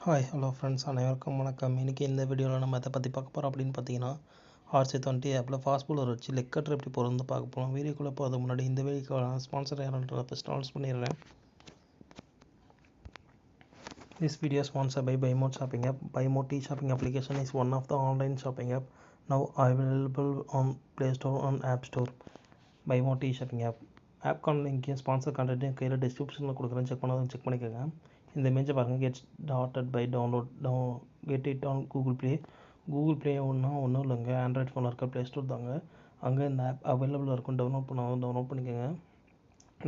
Hi hello friends, அனைவருக்கும் வணக்கம். இன்றைக்கி இந்த வீடியோவில் நம்ம எதை பற்றி பார்க்க போகிறோம் அப்படின்னு பார்த்தீங்கன்னா, RC20 ஆப்பில் ஃபாஸ்ட் பவுலர் வச்சு லெக் கட்டர் எப்படி போகிறது பார்க்க போகிறோம். வீடியோக்குள்ளே போகிறதுக்கு முன்னாடி இந்த வீடியோக்கான ஸ்பான்சர் யாருன்றதை ஃபஸ்ட் அனௌன்ஸ் பண்ணிடுறேன். This video is sponsored by BuyMode Shopping App. BuyMode e-shopping application is one of the online shopping app now available on Play Store and App Store. BuyMode e-shopping app. ஆப்கான லிங்க்கையும் sponsor கண்டென்ட்டையும் கையில் டிஸ்கிரிப்ஷனில் கொடுக்குறேன், check பண்ணாலும் check பண்ணிக்கோங்க. இந்த இமேஜை பாருங்கள். Get started by get it on Google Play ஒன்றும் இல்லைங்க. ஆண்ட்ராய்ட் ஃபோனில் இருக்க ப்ளே ஸ்டோர் தாங்க. அங்கே இந்த ஆப் அவைலபிளாக இருக்கும். டவுன்லோட் பண்ணிக்கோங்க.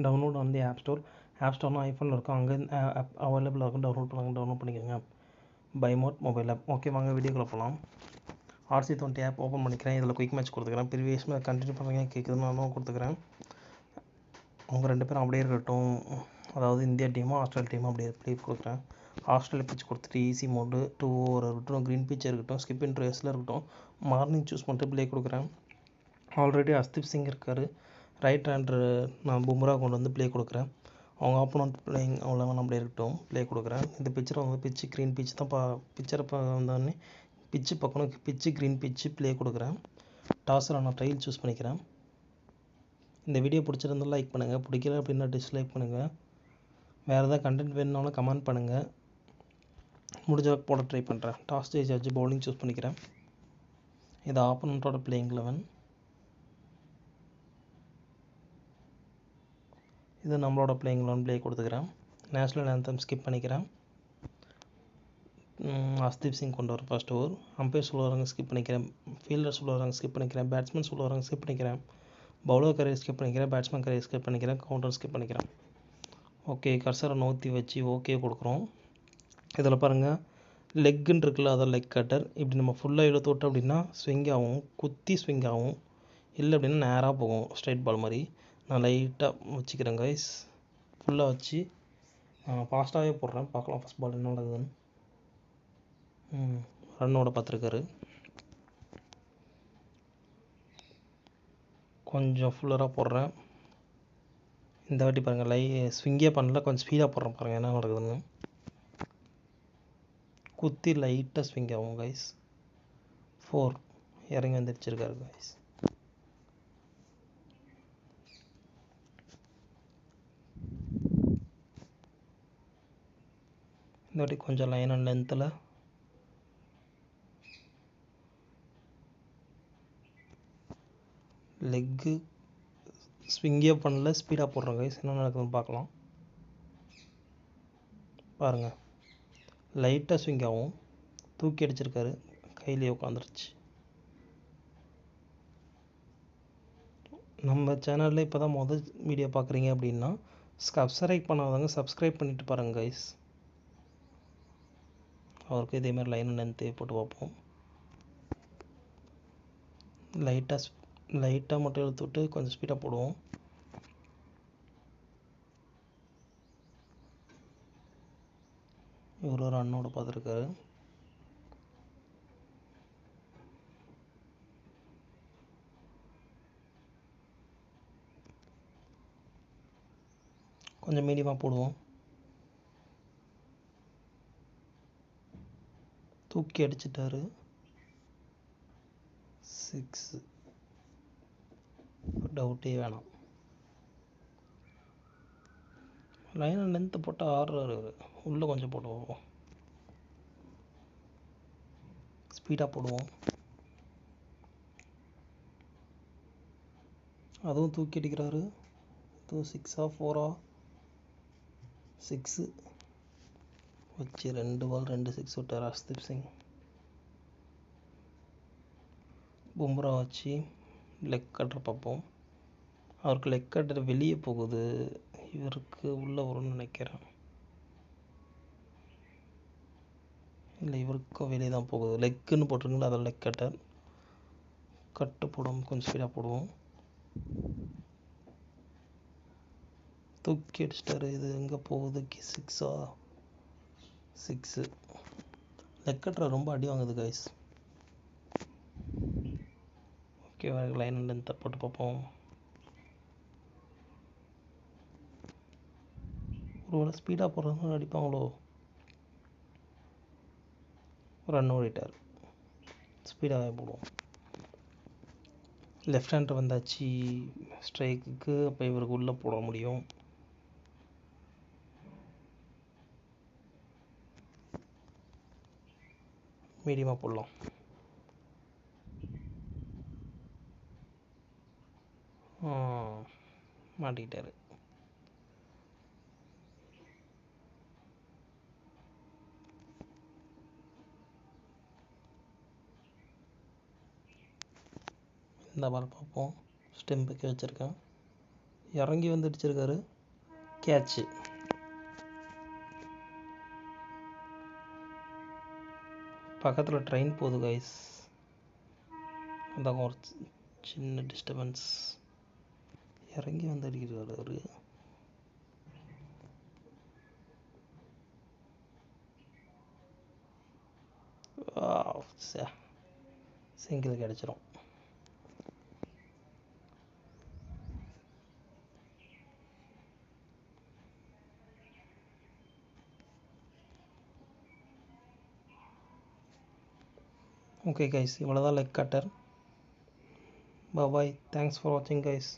டவுன்லோட் வந்து ஆப் ஸ்டோர்னால் ஐஃபோனில் இருக்கும். அங்கே ஆப் அவைலபிளாக இருக்கும். டவுன்லோட் பண்ணிக்கோங்க. பைமோட் மொபைல் ஆப். ஓகே, வாங்க வீடியோக்குள்ளே போகலாம். RC20 ஆப் ஓப்பன் பண்ணிக்கிறேன். இதில் குயிக் மேட்ச் கொடுத்துக்கிறேன். ப்ரீவியஸ் கண்டினியூ பண்ணுறீங்க கேட்குதுன்னு நானும் கொடுத்துக்கிறேன். அவங்க ரெண்டு பேரும் அப்படியே இருக்கட்டும். அதாவது இந்தியா டீமும் ஆஸ்திரேலியா டீமும் அப்படியே கொடுக்குறேன். ஆஸ்திரேலியா பிச் கொடுத்துட்டு ஈஸி மோடு 2 ஓவர் இருக்கட்டும், க்ரீன் பிச் இருக்கட்டும், ஸ்கிப் இன் ரேஸில் இருக்கட்டும், மார்னிங் சூஸ் பண்ணிட்டு ப்ளே கொடுக்குறேன். ஆல்ரெடி ஹர்ஷ்தீப் சிங் இருக்கார். ரைட் ஹேண்டர் நான் பும்ரா கொண்டு வந்து ப்ளே கொடுக்குறேன். அவங்க ஆப்போனண்ட் பிளேயிங் அவ்வளோ அப்படியே இருக்கட்டும், ப்ளே கொடுக்குறேன். இந்த பிச்சரை வந்து பிச்சு க்ரீன் பிச் தான் பிச்சரை வந்தோடனே பிச்சு பக்கம் பிச்சு க்ரீன் பிச்சு ப்ளே கொடுக்குறேன். டாஸில் நான் ட்ரையல் சூஸ் பண்ணிக்கிறேன். இந்த வீடியோ பிடிச்சிருந்தாலும் லைக் பண்ணுங்கள், பிடிக்கல அப்படின்னா டிஸ்லைக் பண்ணுங்கள். வேறு ஏதாவது கண்டென்ட் வேணுனாலும் கமெண்ட் பண்ணுங்கள். முடிஞ்ச போட ட்ரை பண்ணுறேன். டாஸ் ஜெயிச்சு பவுலிங் சூஸ் பண்ணிக்கிறேன். இது ஆப்போனண்ட்டோட பிளேயிங் 11. இது நம்மளோட பிளேயிங் 11 ப்ளே கொடுத்துக்கிறேன். நேஷ்னல் ஆந்தம் ஸ்கிப் பண்ணிக்கிறேன். ஹர்ஷ்தீப் சிங் கொண்டு வர ஃபர்ஸ்ட் ஓவர். அம்பையர் சொல்லுவாங்க ஸ்கிப் பண்ணிக்கிறேன். ஃபீல்டர் சொல்லுவாங்க ஸ்கிப் பண்ணிக்கிறேன். பேட்ஸ்மேன் சொல்லுவாங்க ஸ்கிப் பண்ணிக்கிறேன். பவுலர் கரையை ஸ்கிப் பண்ணிக்கிறேன். பேட்ஸ்மேன் கரையை ஸ்கிப் பண்ணிக்கிறேன். கவுண்டர் ஸ்கிப் பண்ணிக்கிறேன். ஓகே, கர்சரை நோத்தி வச்சு ஓகே கொடுக்குறோம். இதில் பாருங்கள், லெக்குன்னு இருக்குல்ல, அதான் லெக் கட்டர். இப்படி நம்ம ஃபுல்லாக இழுத்து விட்டோம் அப்படின்னா ஸ்விங் ஆகும், குத்தி ஸ்விங் ஆகும். இல்லை அப்படின்னா நேராக போகும், ஸ்ட்ரைட் பால் மாதிரி. நான் லைட்டாக வச்சுக்கிறேன் கைஸ். ஃபுல்லாக வச்சு ஃபாஸ்ட்டாகவே போடுறேன். பார்க்கலாம் ஃபஸ்ட் பால் என்ன நடக்குதுன்னு. ரன்னோட பார்த்துருக்காரு. கொஞ்சம் ஃபுல்லராக போடுறேன். இந்த வாட்டி பாருங்கள், ஸ்விங்கே பண்ணல, கொஞ்சம் ஸ்பீடாக போடுறேன். பாருங்கள் என்ன நடக்குதுன்னு. குத்தி லைட்டாக ஸ்விங் ஆகும் கைஸ். 4 இறங்கி வந்துடுச்சிருக்காரு கைஸ். இந்த வாட்டி கொஞ்சம் லைன் அண்ட் லென்த்தில் லெக்கு ஸ்விங்கே பண்ணல, ஸ்பீடாக போடுறோம் கைஸ். என்ன நடக்குதுன்னு பார்க்கலாம். பாருங்கள், லைட்டாக ஸ்விங் ஆகும், தூக்கி அடிச்சிருக்காரு, கையிலே உட்காந்துருச்சு. நம்ம சேனலில் இப்போ தான் முதல் வீடியோ பார்க்குறீங்க அப்படின்னா சப்ஸ்கிரைப் பண்ணாதவங்க சப்ஸ்கிரைப் பண்ணிவிட்டு பாருங்கள் கைஸ். அவருக்கு இதேமாதிரி லைன் லென்த்து போட்டு பார்ப்போம். லைட்டாக மட்டும் எடுத்து விட்டு கொஞ்சம் ஸ்பீடாக போடுவோம். இவர் ஒரு ரன்னோட பார்த்துருக்காரு. கொஞ்சம் மீடியமாக போடுவோம். தூக்கி அடிச்சிட்டாரு, 6. டவுட்டே வேணாம். லைன் அண்ட் லென்த்து போட்டால் ஆடுறாரு. உள்ளே கொஞ்சம் போடுவோம், ஸ்பீடாக போடுவோம். அதுவும் தூக்கி அடிக்கிறாரு. இதுவும் 6ஆ 4ஆ 6 வச்சு 2 பால் 2 6 விட்டார் ஹர்ஷ்தீப் சிங். பும்ரா வச்சு லெக் கட்டர் பார்ப்போம். அவருக்கு லெக் கட்டர் வெளியே போகுது, இவருக்கு உள்ளே வரும்னு நினைக்கிறேன். இல்லை, இவருக்கும் வெளியே தான் போகுது. லெக்குன்னு போட்டிருக்குங்களா, அதில் லெக் கட்டர். கட்டு போடுவோம், கொஞ்சம் ஸ்பீடாக போடுவோம். தூக்கி அடிச்சிட்டாரு. இது எங்கே போகுது? 6ஆ 6. லெக் கட்டரை ரொம்ப அடி வாங்குது கைஸ். ஓகே, லைன் லென்த்தை போட்டு பார்ப்போம். ஒரு வேளை ஸ்பீடாக போடுறதுனால அடிப்பாங்களோ? ரன் ஓடிட்டார். ஸ்பீடாகவே போடுவோம். லெஃப்ட் ஹேண்டர் வந்தாச்சு ஸ்ட்ரைக்குக்கு. அப்போ இவருக்கு உள்ளே போட முடியும். மீடியமாக போடலாம். மாட்டிக்கிட்டார். இந்த பால் பார்ப்போம். ஸ்டெம்புக்கு வச்சுருக்கேன். இறங்கி வந்து அடிச்சிருக்காரு. கேட்சு. பக்கத்தில் ட்ரெயின் போகுது கைஸ். அதான் ஒரு சின்ன டிஸ்டர்பன்ஸ். இறங்கி வந்து அடிக்கிறாரு அவர். சிங்கிள் கிடச்சிரும். ஓகே கைஸ், இவ்வளோதான் leg cutter. Bye. Thanks for வாட்சிங் கைஸ்.